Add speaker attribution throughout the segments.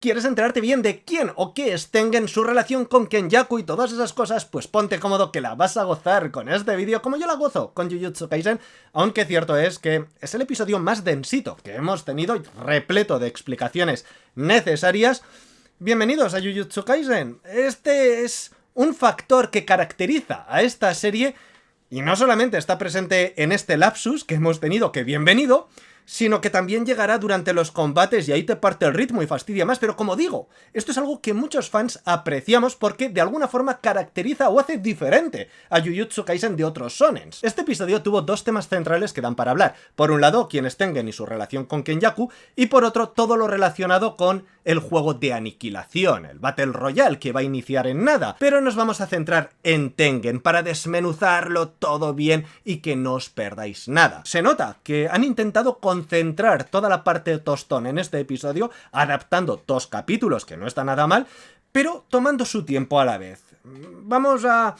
Speaker 1: ¿Quieres enterarte bien de quién o qué es Tengen, su relación con Kenjaku y todas esas cosas? Pues ponte cómodo que la vas a gozar con este vídeo como yo la gozo con Jujutsu Kaisen, aunque cierto es que es el episodio más densito que hemos tenido, repleto de explicaciones necesarias. Bienvenidos a Jujutsu Kaisen. Este es un factor que caracteriza a esta serie y no solamente está presente en este lapsus que hemos tenido, que bienvenido, sino que también llegará durante los combates y ahí te parte el ritmo y fastidia más, pero como digo, esto es algo que muchos fans apreciamos porque de alguna forma caracteriza o hace diferente a Jujutsu Kaisen de otros shonens. Este episodio tuvo dos temas centrales que dan para hablar. Por un lado, quién es Tengen y su relación con Kenjaku, y por otro, todo lo relacionado con el juego de aniquilación, el Battle Royale que va a iniciar en nada. Pero nos vamos a centrar en Tengen para desmenuzarlo todo bien y que no os perdáis nada. Se nota que han intentado concentrar toda la parte tostón en este episodio, adaptando dos capítulos, que no está nada mal, pero tomando su tiempo a la vez. Vamos a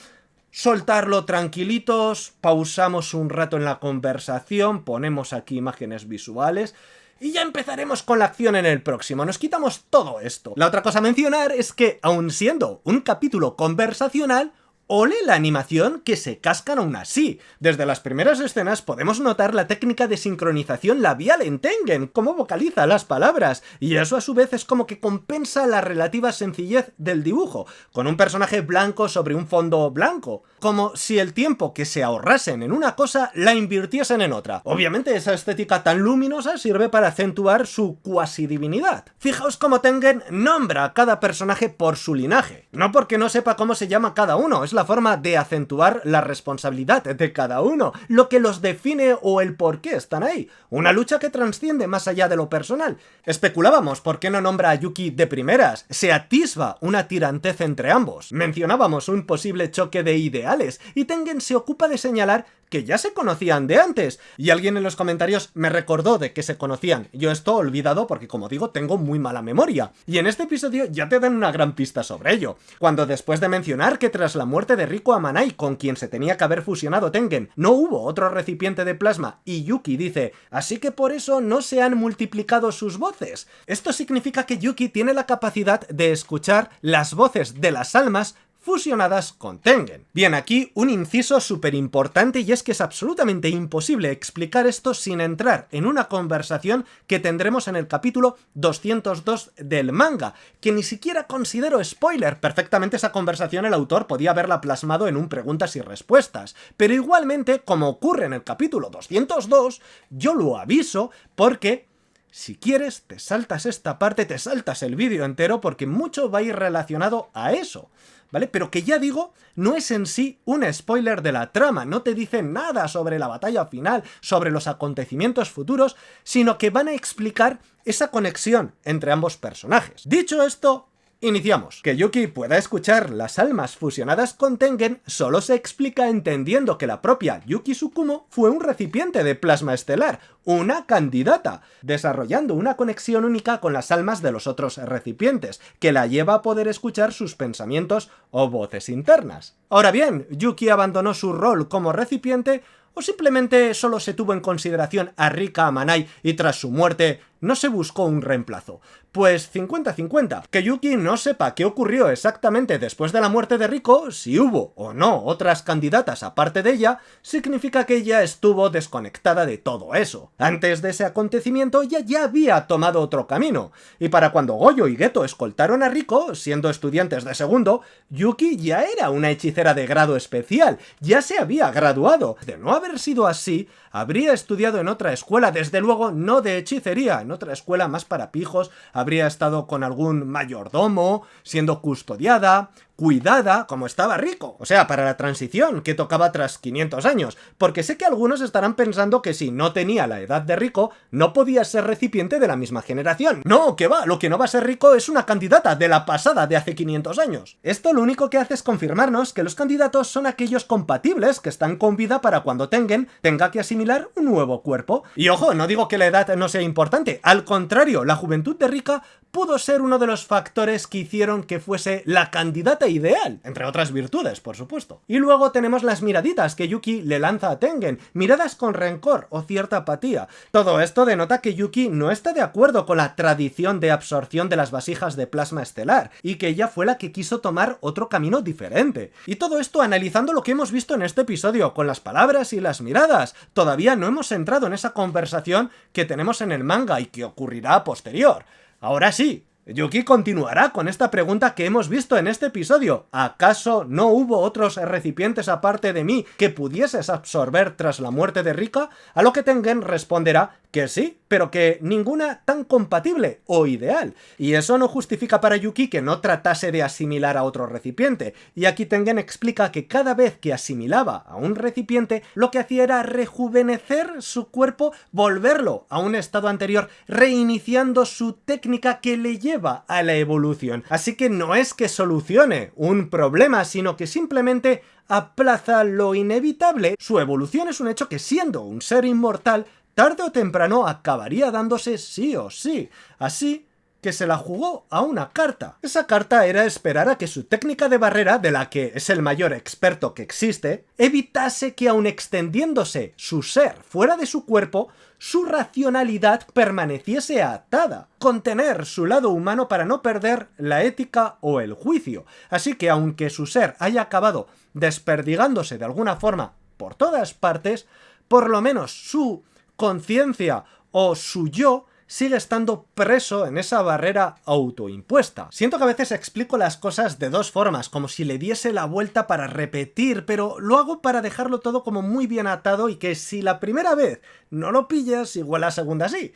Speaker 1: soltarlo tranquilitos, pausamos un rato en la conversación, ponemos aquí imágenes visuales y ya empezaremos con la acción en el próximo. Nos quitamos todo esto. La otra cosa a mencionar es que, aun siendo un capítulo conversacional, ole la animación que se cascan aún así. Desde las primeras escenas podemos notar la técnica de sincronización labial en Tengen, cómo vocaliza las palabras, y eso a su vez es como que compensa la relativa sencillez del dibujo, con un personaje blanco sobre un fondo blanco, como si el tiempo que se ahorrasen en una cosa la invirtiesen en otra. Obviamente esa estética tan luminosa sirve para acentuar su cuasi divinidad. Fijaos cómo Tengen nombra a cada personaje por su linaje, no porque no sepa cómo se llama cada uno, es la forma de acentuar la responsabilidad de cada uno, lo que los define o el por qué están ahí. Una lucha que trasciende más allá de lo personal. Especulábamos por qué no nombra a Yuki de primeras, se atisba una tirantez entre ambos. Mencionábamos un posible choque de ideales, y Tengen se ocupa de señalar que ya se conocían de antes, y alguien en los comentarios me recordó de que se conocían. Yo esto olvidado porque, como digo, tengo muy mala memoria, y en este episodio ya te dan una gran pista sobre ello, cuando después de mencionar que tras la muerte de Riko Amanai, con quien se tenía que haber fusionado Tengen, no hubo otro recipiente de plasma, y Yuki dice, así que por eso no se han multiplicado sus voces. Esto significa que Yuki tiene la capacidad de escuchar las voces de las almas fusionadas con Tengen. Bien, aquí un inciso súper importante, y es que es absolutamente imposible explicar esto sin entrar en una conversación que tendremos en el capítulo 202 del manga, que ni siquiera considero spoiler. Perfectamente esa conversación el autor podía haberla plasmado en un preguntas y respuestas, pero igualmente, como ocurre en el capítulo 202, yo lo aviso porque si quieres, te saltas esta parte, te saltas el vídeo entero, porque mucho va a ir relacionado a eso, ¿vale? Pero que ya digo, no es en sí un spoiler de la trama, no te dice nada sobre la batalla final, sobre los acontecimientos futuros, sino que van a explicar esa conexión entre ambos personajes. Dicho esto, iniciamos. Que Yuki pueda escuchar las almas fusionadas con Tengen solo se explica entendiendo que la propia Yuki Tsukumo fue un recipiente de plasma estelar, una candidata, desarrollando una conexión única con las almas de los otros recipientes, que la lleva a poder escuchar sus pensamientos o voces internas. Ahora bien, Yuki abandonó su rol como recipiente o simplemente solo se tuvo en consideración a Rika Amanai y tras su muerte no se buscó un reemplazo. Pues 50-50. Que Yuki no sepa qué ocurrió exactamente después de la muerte de Riko, si hubo o no otras candidatas aparte de ella, significa que ella estuvo desconectada de todo eso. Antes de ese acontecimiento ella ya había tomado otro camino, y para cuando Goyo y Geto escoltaron a Riko, siendo estudiantes de segundo, Yuki ya era una hechicera de grado especial, ya se había graduado. De no haber sido así, habría estudiado en otra escuela, desde luego no de hechicería, en otra escuela más para pijos, habría estado con algún mayordomo, siendo custodiada, cuidada, como estaba Riko. O sea, para la transición que tocaba tras 500 años. Porque sé que algunos estarán pensando que si no tenía la edad de Riko, no podía ser recipiente de la misma generación. No, que va, lo que no va a ser Riko es una candidata de la pasada de hace 500 años. Esto lo único que hace es confirmarnos que los candidatos son aquellos compatibles que están con vida para cuando Tengen tenga que asimilar un nuevo cuerpo. Y ojo, no digo que la edad no sea importante, al contrario, la juventud de Rika pudo ser uno de los factores que hicieron que fuese la candidata ideal, entre otras virtudes, por supuesto. Y luego tenemos las miraditas que Yuki le lanza a Tengen, miradas con rencor o cierta apatía. Todo esto denota que Yuki no está de acuerdo con la tradición de absorción de las vasijas de plasma estelar, y que ella fue la que quiso tomar otro camino diferente. Y todo esto analizando lo que hemos visto en este episodio, con las palabras y las miradas. Todavía no hemos entrado en esa conversación que tenemos en el manga y que ocurrirá a posterior. Ahora sí, Yuki continuará con esta pregunta que hemos visto en este episodio. ¿Acaso no hubo otros recipientes aparte de mí que pudieses absorber tras la muerte de Rika? A lo que Tengen responderá que sí, pero que ninguna tan compatible o ideal. Y eso no justifica para Yuki que no tratase de asimilar a otro recipiente. Y aquí Tengen explica que cada vez que asimilaba a un recipiente, lo que hacía era rejuvenecer su cuerpo, volverlo a un estado anterior, reiniciando su técnica que le lleva a la evolución. Así que no es que solucione un problema, sino que simplemente aplaza lo inevitable. Su evolución es un hecho que, siendo un ser inmortal, tarde o temprano acabaría dándose sí o sí. Así que se la jugó a una carta. Esa carta era esperar a que su técnica de barrera, de la que es el mayor experto que existe, evitase que, aun extendiéndose su ser fuera de su cuerpo, su racionalidad permaneciese atada, contener su lado humano para no perder la ética o el juicio. Así que, aunque su ser haya acabado desperdigándose de alguna forma por todas partes, por lo menos su conciencia o su yo sigue estando preso en esa barrera autoimpuesta. Siento que a veces explico las cosas de dos formas, como si le diese la vuelta para repetir, pero lo hago para dejarlo todo como muy bien atado y que si la primera vez no lo pillas, igual la segunda sí.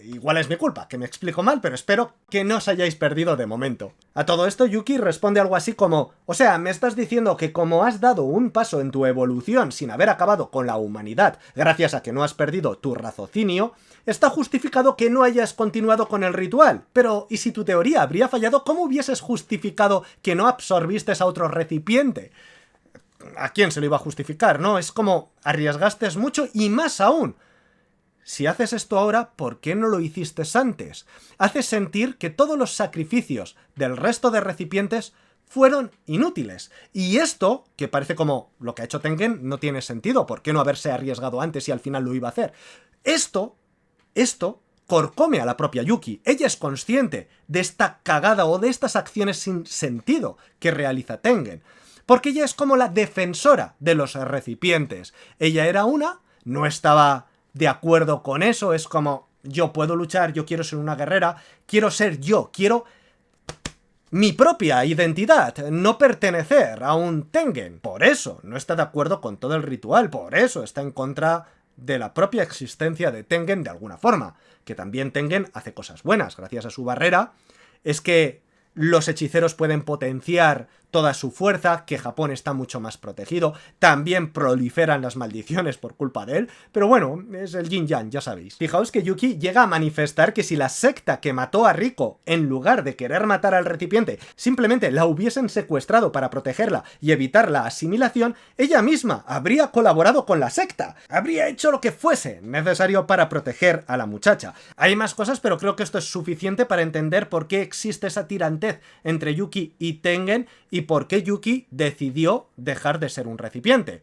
Speaker 1: Igual es mi culpa, que me explico mal, pero espero que no os hayáis perdido de momento. A todo esto Yuki responde algo así como: o sea, me estás diciendo que como has dado un paso en tu evolución sin haber acabado con la humanidad, gracias a que no has perdido tu raciocinio, está justificado que no hayas continuado con el ritual. Pero, ¿y si tu teoría habría fallado, cómo hubieses justificado que no absorbiste a otro recipiente? ¿A quién se lo iba a justificar, no? Es como arriesgaste mucho y más aún. Si haces esto ahora, ¿por qué no lo hiciste antes? Hace sentir que todos los sacrificios del resto de recipientes fueron inútiles. Y esto, que parece como lo que ha hecho Tengen, no tiene sentido. ¿Por qué no haberse arriesgado antes y al final lo iba a hacer? Esto corcome a la propia Yuki. Ella es consciente de esta cagada o de estas acciones sin sentido que realiza Tengen. Porque ella es como la defensora de los recipientes. Ella era una, no estaba de acuerdo con eso, es como: yo puedo luchar, yo quiero ser una guerrera, quiero ser yo, quiero mi propia identidad, no pertenecer a un Tengen. Por eso no está de acuerdo con todo el ritual, por eso está en contra de la propia existencia de Tengen de alguna forma. Que también Tengen hace cosas buenas, gracias a su barrera, es que los hechiceros pueden potenciar toda su fuerza, que Japón está mucho más protegido, también proliferan las maldiciones por culpa de él, pero bueno, es el yin-yang, ya sabéis. Fijaos que Yuki llega a manifestar que si la secta que mató a Riko, en lugar de querer matar al recipiente, simplemente la hubiesen secuestrado para protegerla y evitar la asimilación, ella misma habría colaborado con la secta, habría hecho lo que fuese necesario para proteger a la muchacha. Hay más cosas, pero creo que esto es suficiente para entender por qué existe esa tirantez entre Yuki y Tengen y por qué Yuki decidió dejar de ser un recipiente.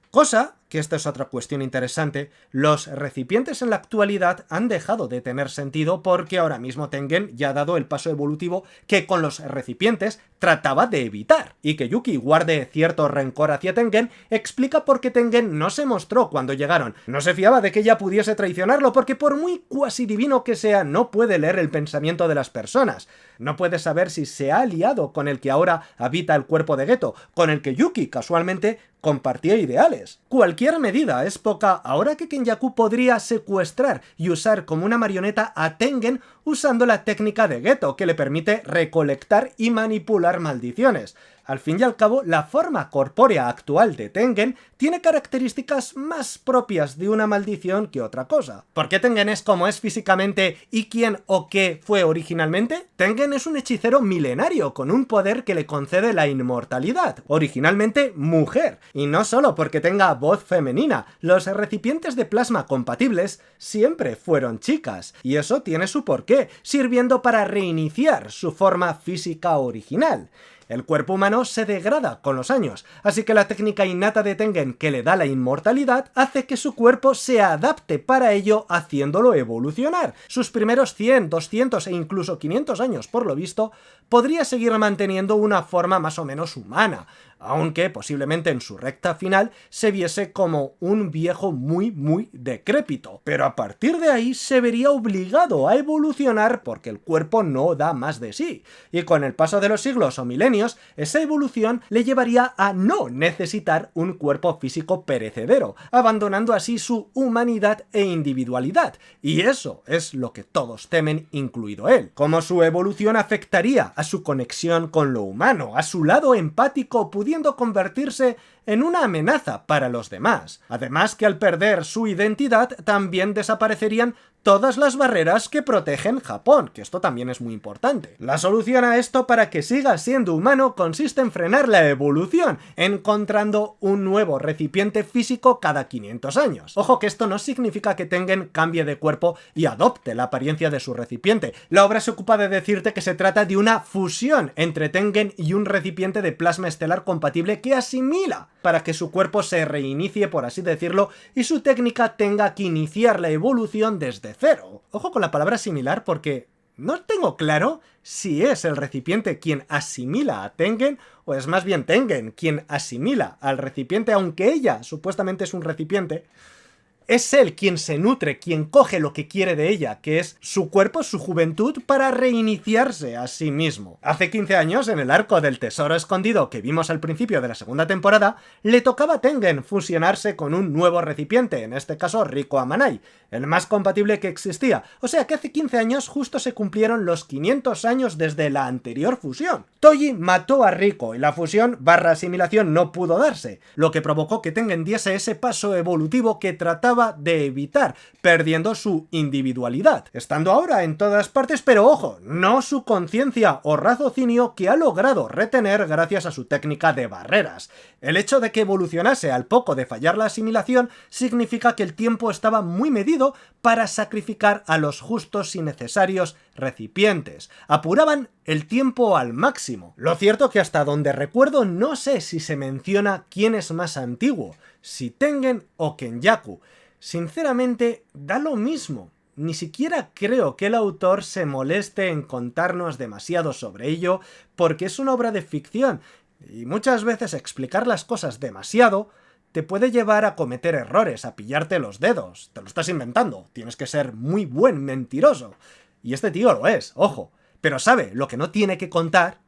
Speaker 1: Cosa que esta es otra cuestión interesante, los recipientes en la actualidad han dejado de tener sentido porque ahora mismo Tengen ya ha dado el paso evolutivo que con los recipientes trataba de evitar. Y que Yuki guarde cierto rencor hacia Tengen explica por qué Tengen no se mostró cuando llegaron. No se fiaba de que ella pudiese traicionarlo porque por muy cuasi divino que sea, no puede leer el pensamiento de las personas. No puede saber si se ha aliado con el que ahora habita el cuerpo de Geto, con el que Yuki casualmente compartía ideales. Cualquier medida es poca ahora que Kenjaku podría secuestrar y usar como una marioneta a Tengen usando la técnica de Geto, que le permite recolectar y manipular maldiciones. Al fin y al cabo, la forma corpórea actual de Tengen tiene características más propias de una maldición que otra cosa. ¿Por qué Tengen es como es físicamente y quién o qué fue originalmente? Tengen es un hechicero milenario con un poder que le concede la inmortalidad, originalmente mujer, y no solo porque tenga voz femenina, los recipientes de plasma compatibles siempre fueron chicas, y eso tiene su porqué. qué? Sirviendo para reiniciar su forma física original. El cuerpo humano se degrada con los años, así que la técnica innata de Tengen que le da la inmortalidad hace que su cuerpo se adapte para ello, haciéndolo evolucionar. Sus primeros 100, 200 e incluso 500 años, por lo visto, podría seguir manteniendo una forma más o menos humana, aunque posiblemente en su recta final se viese como un viejo muy decrépito. Pero a partir de ahí se vería obligado a evolucionar porque el cuerpo no da más de sí, y con el paso de los siglos o milenios, esa evolución le llevaría a no necesitar un cuerpo físico perecedero, abandonando así su humanidad e individualidad, y eso es lo que todos temen, incluido él. Cómo su evolución afectaría a su conexión con lo humano, a su lado empático, pudiendo convertirse en una amenaza para los demás. Además que al perder su identidad también desaparecerían todas las barreras que protegen Japón, que esto también es muy importante. La solución a esto para que siga siendo humano consiste en frenar la evolución, encontrando un nuevo recipiente físico cada 500 años. Ojo que esto no significa que Tengen cambie de cuerpo y adopte la apariencia de su recipiente. La obra se ocupa de decirte que se trata de una fusión entre Tengen y un recipiente de plasma estelar compatible que asimila para que su cuerpo se reinicie, por así decirlo, y su técnica tenga que iniciar la evolución desde cero. Ojo con la palabra similar porque no tengo claro si es el recipiente quien asimila a Tengen o es más bien Tengen quien asimila al recipiente, aunque ella supuestamente es un recipiente. Es él quien se nutre, quien coge lo que quiere de ella, que es su cuerpo, su juventud, para reiniciarse a sí mismo. Hace 15 años, en el arco del tesoro escondido que vimos al principio de la segunda temporada, le tocaba a Tengen fusionarse con un nuevo recipiente, en este caso Riko Amanai, el más compatible que existía. O sea que hace 15 años justo se cumplieron los 500 años desde la anterior fusión. Toji mató a Riko y la fusión / asimilación no pudo darse, lo que provocó que Tengen diese ese paso evolutivo que trataba de evitar, perdiendo su individualidad, estando ahora en todas partes, pero ojo, no su conciencia o raciocinio que ha logrado retener gracias a su técnica de barreras. El hecho de que evolucionase al poco de fallar la asimilación significa que el tiempo estaba muy medido para sacrificar a los justos y necesarios recipientes. Apuraban el tiempo al máximo. Lo cierto que hasta donde recuerdo no sé si se menciona quién es más antiguo, si Tengen o Kenjaku. Sinceramente, da lo mismo. Ni siquiera creo que el autor se moleste en contarnos demasiado sobre ello, porque es una obra de ficción, y muchas veces explicar las cosas demasiado te puede llevar a cometer errores, a pillarte los dedos. Te lo estás inventando, tienes que ser muy buen mentiroso. Y este tío lo es, ojo, pero sabe lo que no tiene que contar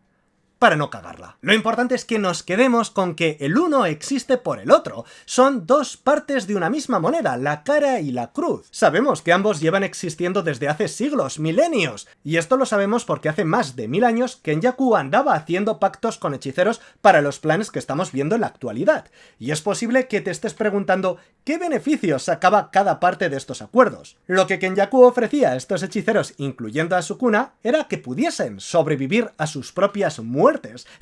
Speaker 1: para no cagarla. Lo importante es que nos quedemos con que el uno existe por el otro. Son dos partes de una misma moneda, la cara y la cruz. Sabemos que ambos llevan existiendo desde hace siglos, milenios, y esto lo sabemos porque hace más de 1000 años Kenjaku andaba haciendo pactos con hechiceros para los planes que estamos viendo en la actualidad. Y es posible que te estés preguntando ¿qué beneficios sacaba cada parte de estos acuerdos? Lo que Kenjaku ofrecía a estos hechiceros, incluyendo a Sukuna, era que pudiesen sobrevivir a sus propias muertes,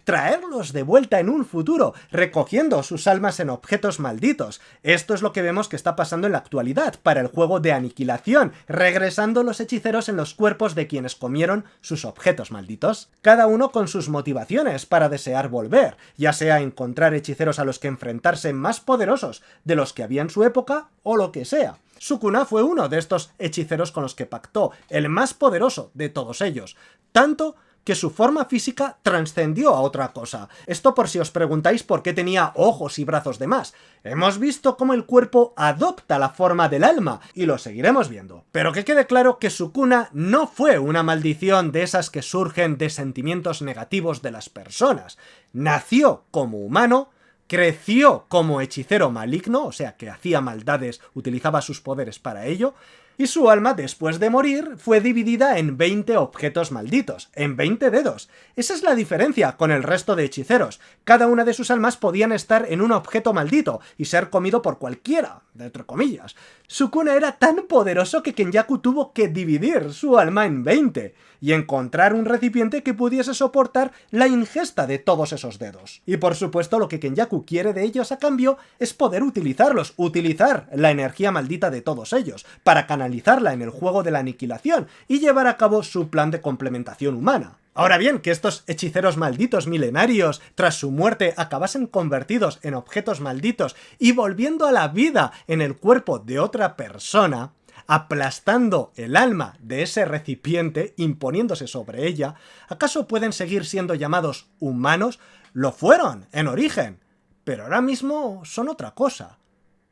Speaker 1: traerlos de vuelta en un futuro, recogiendo sus almas en objetos malditos. Esto es lo que vemos que está pasando en la actualidad para el juego de aniquilación, regresando los hechiceros en los cuerpos de quienes comieron sus objetos malditos, cada uno con sus motivaciones para desear volver, ya sea encontrar hechiceros a los que enfrentarse más poderosos de los que había en su época, o lo que sea. Sukuna fue uno de estos hechiceros con los que pactó, el más poderoso de todos ellos, tanto que su forma física trascendió a otra cosa. Esto por si os preguntáis por qué tenía ojos y brazos de más. Hemos visto cómo el cuerpo adopta la forma del alma, y lo seguiremos viendo. Pero que quede claro que Sukuna no fue una maldición de esas que surgen de sentimientos negativos de las personas. Nació como humano, creció como hechicero maligno, o sea que hacía maldades, utilizaba sus poderes para ello, y su alma, después de morir, fue dividida en 20 objetos malditos, en 20 dedos. Esa es la diferencia con el resto de hechiceros. Cada una de sus almas podían estar en un objeto maldito y ser comido por cualquiera, entre comillas. Sukuna era tan poderoso que Kenjaku tuvo que dividir su alma en 20 y encontrar un recipiente que pudiese soportar la ingesta de todos esos dedos. Y por supuesto lo que Kenjaku quiere de ellos a cambio es poder utilizarlos, utilizar la energía maldita de todos ellos, para canalizar canalizarla en el juego de la aniquilación y llevar a cabo su plan de complementación humana. Ahora bien, que estos hechiceros malditos milenarios, tras su muerte, acabasen convertidos en objetos malditos y volviendo a la vida en el cuerpo de otra persona, aplastando el alma de ese recipiente, imponiéndose sobre ella, ¿acaso pueden seguir siendo llamados humanos? Lo fueron, en origen, pero ahora mismo son otra cosa.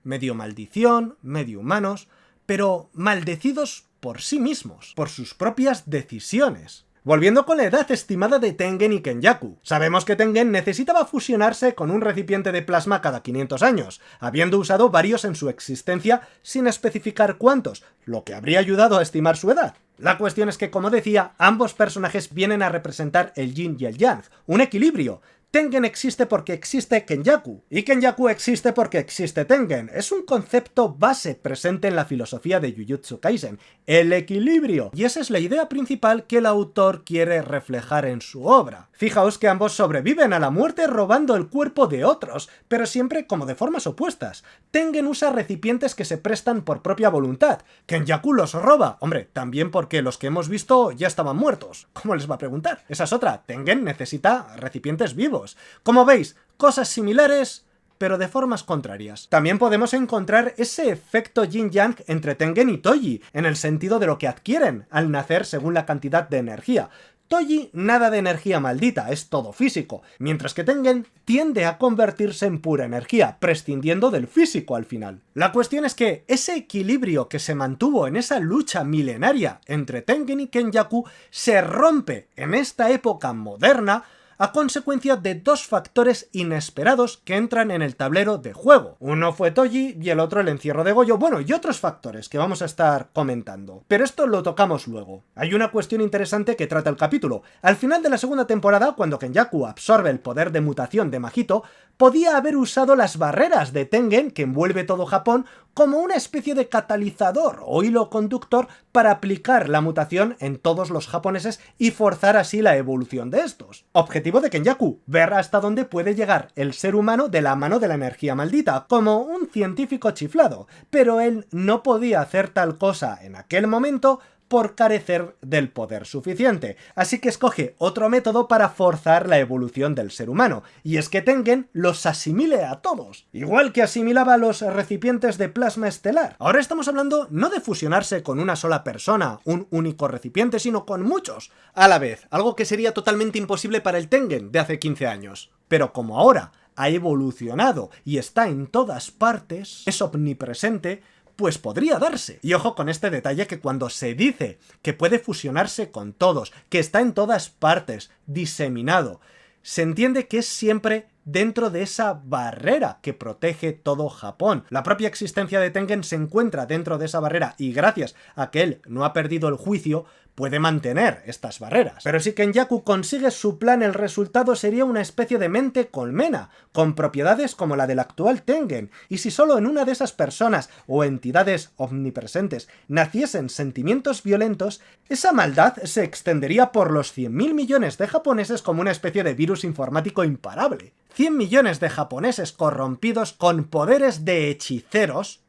Speaker 1: Medio maldición, medio humanos, pero maldecidos por sí mismos, por sus propias decisiones. Volviendo con la edad estimada de Tengen y Kenjaku. Sabemos que Tengen necesitaba fusionarse con un recipiente de plasma cada 500 años, habiendo usado varios en su existencia sin especificar cuántos, lo que habría ayudado a estimar su edad. La cuestión es que, como decía, ambos personajes vienen a representar el yin y el yang, un equilibrio. Tengen existe porque existe Kenjaku, y Kenjaku existe porque existe Tengen. Es un concepto base presente en la filosofía de Jujutsu Kaisen, el equilibrio, y esa es la idea principal que el autor quiere reflejar en su obra. Fijaos que ambos sobreviven a la muerte robando el cuerpo de otros, pero siempre como de formas opuestas. Tengen usa recipientes que se prestan por propia voluntad, Kenjaku los roba, hombre, también porque los que hemos visto ya estaban muertos. ¿Cómo les va a preguntar? Esa es otra, Tengen necesita recipientes vivos. Como veis, cosas similares, pero de formas contrarias. También podemos encontrar ese efecto yin-yang entre Tengen y Toji, en el sentido de lo que adquieren al nacer según la cantidad de energía. Toji nada de energía maldita, es todo físico, mientras que Tengen tiende a convertirse en pura energía, prescindiendo del físico al final. La cuestión es que ese equilibrio que se mantuvo en esa lucha milenaria entre Tengen y Kenjaku se rompe en esta época moderna a consecuencia de dos factores inesperados que entran en el tablero de juego. Uno fue Toji y el otro el encierro de Gojo, bueno, y otros factores que vamos a estar comentando. Pero esto lo tocamos luego. Hay una cuestión interesante que trata el capítulo. Al final de la segunda temporada, cuando Kenjaku absorbe el poder de mutación de Mahito, podía haber usado las barreras de Tengen, que envuelve todo Japón, como una especie de catalizador o hilo conductor para aplicar la mutación en todos los japoneses y forzar así la evolución de estos. Objetivo de Kenjaku, ver hasta dónde puede llegar el ser humano de la mano de la energía maldita, como un científico chiflado, pero él no podía hacer tal cosa en aquel momento por carecer del poder suficiente, así que escoge otro método para forzar la evolución del ser humano, y es que Tengen los asimile a todos, igual que asimilaba los recipientes de plasma estelar. Ahora estamos hablando no de fusionarse con una sola persona, un único recipiente, sino con muchos a la vez, algo que sería totalmente imposible para el Tengen de hace 15 años. Pero como ahora ha evolucionado y está en todas partes, es omnipresente, pues podría darse. Y ojo con este detalle que cuando se dice que puede fusionarse con todos, que está en todas partes, diseminado, se entiende que es siempre dentro de esa barrera que protege todo Japón. La propia existencia de Tengen se encuentra dentro de esa barrera y gracias a que él no ha perdido el juicio, puede mantener estas barreras. Pero si Kenjaku consigue su plan, el resultado sería una especie de mente colmena, con propiedades como la del actual Tengen, y si solo en una de esas personas o entidades omnipresentes naciesen sentimientos violentos, esa maldad se extendería por los 100.000 millones de japoneses como una especie de virus informático imparable. 100 millones de japoneses corrompidos con poderes de hechiceros,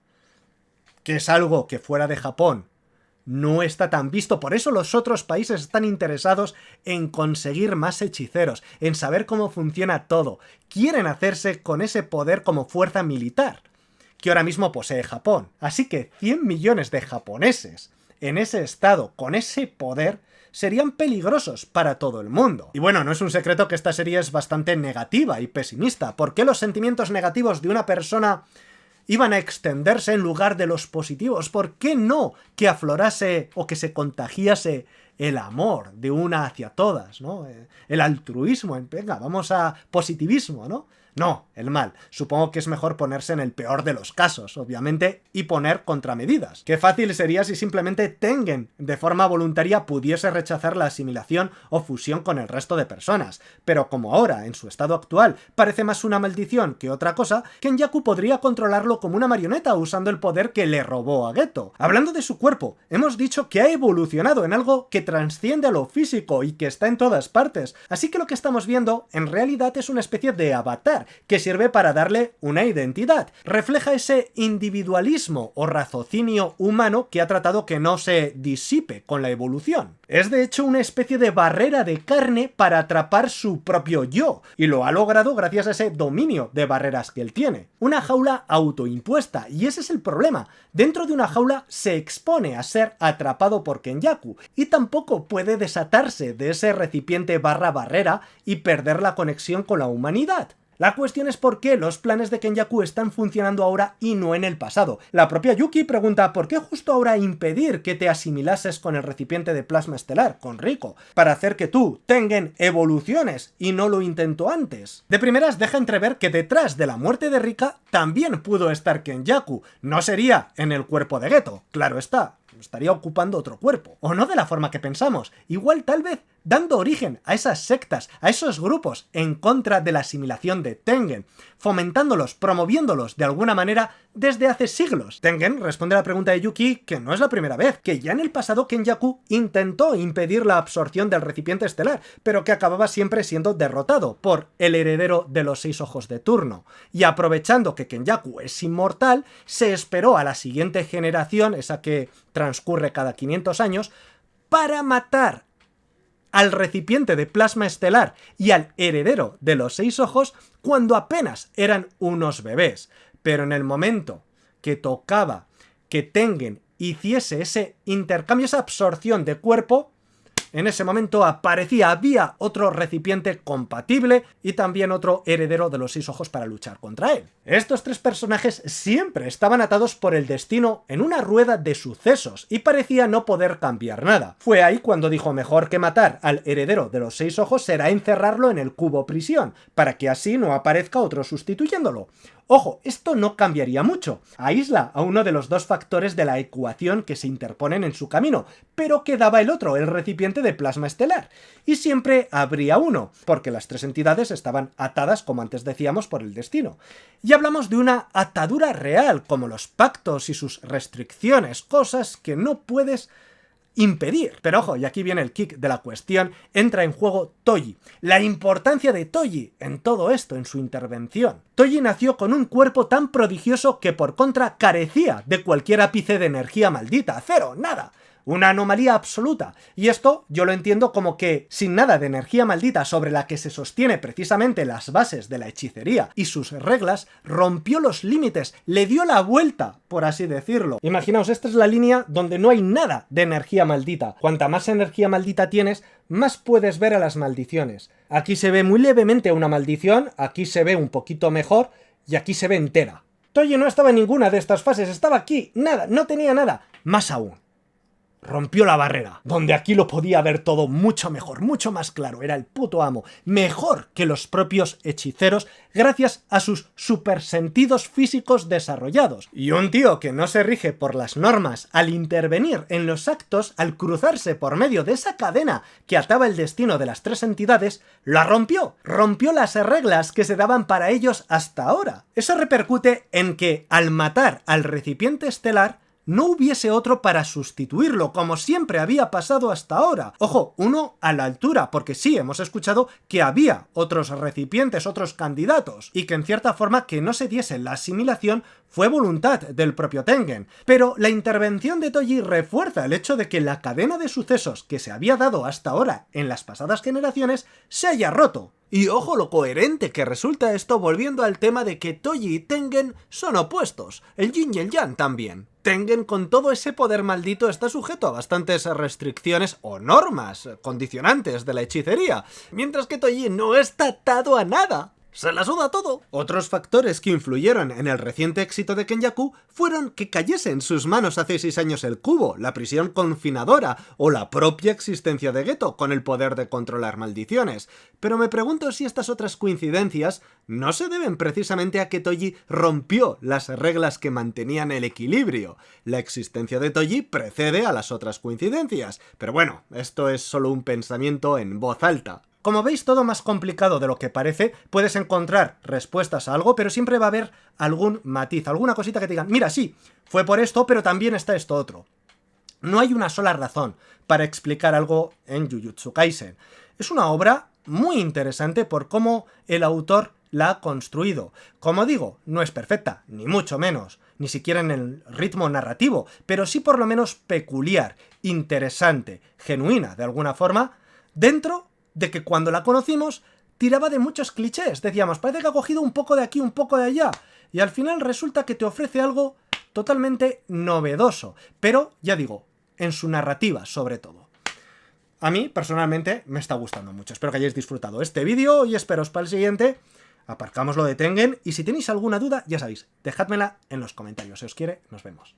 Speaker 1: que es algo que fuera de Japón no está tan visto, por eso los otros países están interesados en conseguir más hechiceros, en saber cómo funciona todo. Quieren hacerse con ese poder como fuerza militar, que ahora mismo posee Japón. Así que 100 millones de japoneses en ese estado, con ese poder, serían peligrosos para todo el mundo. Y bueno, no es un secreto que esta serie es bastante negativa y pesimista. ¿Por qué los sentimientos negativos de una persona iban a extenderse en lugar de los positivos? ¿Por qué no que aflorase o que se contagiase el amor de una hacia todas, ¿no? El altruismo, venga, vamos a positivismo, ¿no? No, el mal. Supongo que es mejor ponerse en el peor de los casos, obviamente, y poner contramedidas. Qué fácil sería si simplemente Tengen, de forma voluntaria, pudiese rechazar la asimilación o fusión con el resto de personas. Pero como ahora, en su estado actual, parece más una maldición que otra cosa, Kenjaku podría controlarlo como una marioneta usando el poder que le robó a Geto. Hablando de su cuerpo, hemos dicho que ha evolucionado en algo que trasciende a lo físico y que está en todas partes. Así que lo que estamos viendo, en realidad, es una especie de avatar, estelar, que sirve para darle una identidad. Refleja ese individualismo o raciocinio humano que ha tratado que no se disipe con la evolución. Es de hecho una especie de barrera de carne para atrapar su propio yo, y lo ha logrado gracias a ese dominio de barreras que él tiene. Una jaula autoimpuesta, y ese es el problema. Dentro de una jaula se expone a ser atrapado por Kenjaku, y tampoco puede desatarse de ese recipiente barra barrera y perder la conexión con la humanidad. La cuestión es por qué los planes de Kenjaku están funcionando ahora y no en el pasado. La propia Yuki pregunta por qué justo ahora impedir que te asimilases con el recipiente de plasma estelar, con Riko, para hacer que tú, Tengen, evoluciones y no lo intentó antes. De primeras deja entrever que detrás de la muerte de Rika también pudo estar Kenjaku, no sería en el cuerpo de Geto, claro está. Estaría ocupando otro cuerpo. O no de la forma que pensamos. Igual tal vez dando origen a esas sectas, a esos grupos en contra de la asimilación de Tengen, fomentándolos, promoviéndolos de alguna manera desde hace siglos. Tengen responde a la pregunta de Yuki que no es la primera vez, que ya en el pasado Kenjaku intentó impedir la absorción del recipiente estelar, pero que acababa siempre siendo derrotado por el heredero de los 6 ojos de turno. Y aprovechando que Kenjaku es inmortal, se esperó a la siguiente generación, esa que transcurre cada 500 años, para matar al recipiente de plasma estelar y al heredero de los 6 ojos cuando apenas eran unos bebés. Pero en el momento que tocaba que Tengen hiciese ese intercambio, esa absorción de cuerpo, en ese momento había otro recipiente compatible y también otro heredero de los 6 ojos para luchar contra él. Estos 3 personajes siempre estaban atados por el destino en una rueda de sucesos y parecía no poder cambiar nada. Fue ahí cuando dijo mejor que matar al heredero de los 6 ojos será encerrarlo en el cubo prisión, para que así no aparezca otro sustituyéndolo. Ojo, esto no cambiaría mucho. Aísla a uno de los 2 factores de la ecuación que se interponen en su camino, pero quedaba el otro, el recipiente de plasma estelar. Y siempre habría uno, porque las 3 entidades estaban atadas, como antes decíamos, por el destino. Y hablamos de una atadura real, como los pactos y sus restricciones, cosas que no puedes impedir. Pero ojo, y aquí viene el kick de la cuestión, entra en juego Toji. La importancia de Toji en todo esto, en su intervención. Toji nació con un cuerpo tan prodigioso que por contra carecía de cualquier ápice de energía maldita. Cero, nada. Una anomalía absoluta. Y esto yo lo entiendo como que, sin nada de energía maldita sobre la que se sostiene precisamente las bases de la hechicería y sus reglas, rompió los límites, le dio la vuelta, por así decirlo. Imaginaos, esta es la línea donde no hay nada de energía maldita. Cuanta más energía maldita tienes, más puedes ver a las maldiciones. Aquí se ve muy levemente una maldición, aquí se ve un poquito mejor y aquí se ve entera. Toji no estaba en ninguna de estas fases, estaba aquí, nada, no tenía nada. Más aún, rompió la barrera, donde aquí lo podía ver todo mucho mejor, mucho más claro, era el puto amo, mejor que los propios hechiceros, gracias a sus supersentidos físicos desarrollados. Y un tío que no se rige por las normas al intervenir en los actos, al cruzarse por medio de esa cadena que ataba el destino de las 3 entidades, la rompió las reglas que se daban para ellos hasta ahora. Eso repercute en que, al matar al recipiente estelar, no hubiese otro para sustituirlo, como siempre había pasado hasta ahora. Ojo, uno a la altura, porque sí, hemos escuchado que había otros recipientes, otros candidatos, y que en cierta forma que no se diese la asimilación fue voluntad del propio Tengen. Pero la intervención de Toji refuerza el hecho de que la cadena de sucesos que se había dado hasta ahora en las pasadas generaciones se haya roto. Y ojo lo coherente que resulta esto volviendo al tema de que Toji y Tengen son opuestos, el yin y el yang también. Tengen con todo ese poder maldito está sujeto a bastantes restricciones o normas condicionantes de la hechicería, mientras que Toji no está atado a nada. ¡Se la suda todo! Otros factores que influyeron en el reciente éxito de Kenjaku fueron que cayese en sus manos hace 6 años el cubo, la prisión confinadora o la propia existencia de Geto con el poder de controlar maldiciones. Pero me pregunto si estas otras coincidencias no se deben precisamente a que Toji rompió las reglas que mantenían el equilibrio. La existencia de Toji precede a las otras coincidencias. Pero bueno, esto es solo un pensamiento en voz alta. Como veis, todo más complicado de lo que parece, puedes encontrar respuestas a algo, pero siempre va a haber algún matiz, alguna cosita que te digan, mira, sí, fue por esto, pero también está esto otro. No hay una sola razón para explicar algo en Jujutsu Kaisen. Es una obra muy interesante por cómo el autor la ha construido. Como digo, no es perfecta, ni mucho menos, ni siquiera en el ritmo narrativo, pero sí por lo menos peculiar, interesante, genuina de alguna forma, dentro de que cuando la conocimos tiraba de muchos clichés. Decíamos, parece que ha cogido un poco de aquí, un poco de allá, y al final resulta que te ofrece algo totalmente novedoso, pero, ya digo, en su narrativa sobre todo. A mí, personalmente, me está gustando mucho. Espero que hayáis disfrutado este vídeo y esperos para el siguiente. Aparcamos lo de Tengen, y si tenéis alguna duda, ya sabéis, dejádmela en los comentarios. Si os quiere, nos vemos.